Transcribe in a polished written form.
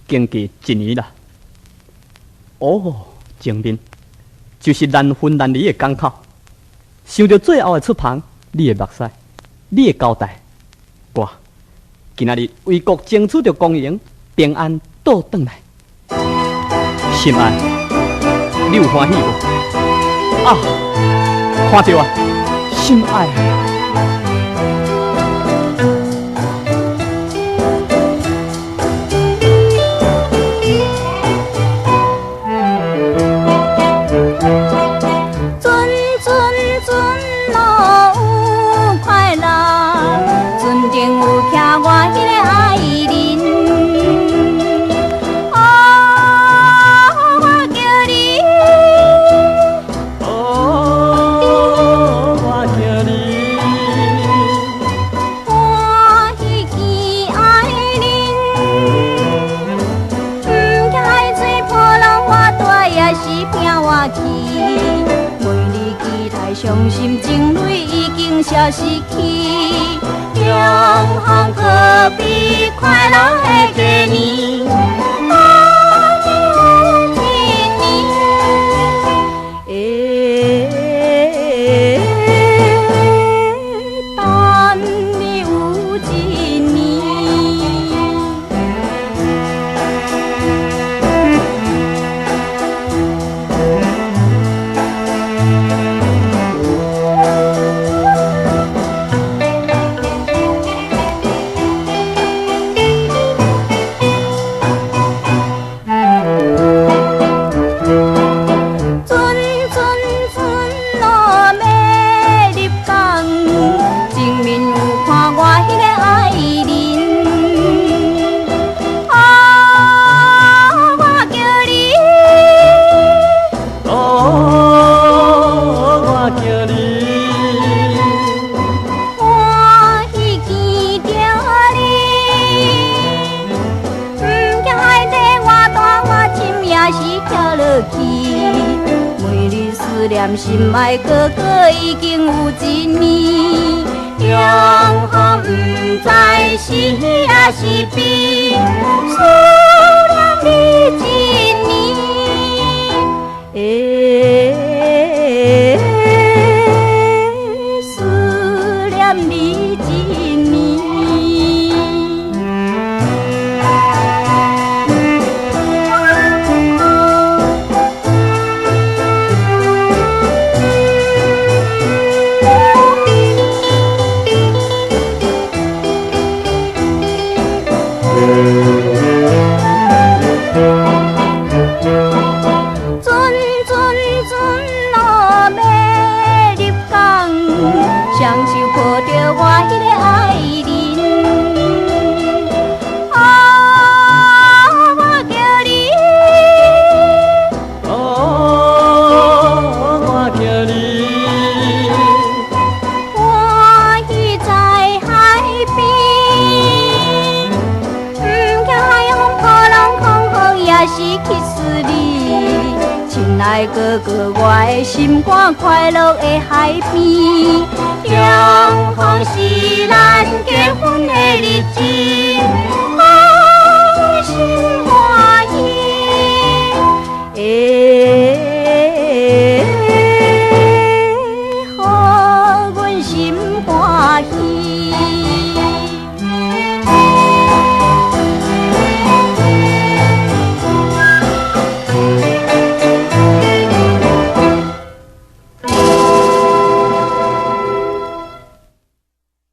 经过1年啦。哦，前面就是难分难离的港口。想到最后的出航，你的目屎，你的交代，我今仔日为国争取着公营，平安倒转来。心爱，你有欢喜无？啊，看着啊，心爱啊。伤心情泪已经消失去，两行可比快乐的过年。心爱哥哥已经有1年，两行不知是喜还是悲，思念你1年，思念你1年。哥哥，我的心肝快乐的海边，两行是咱结婚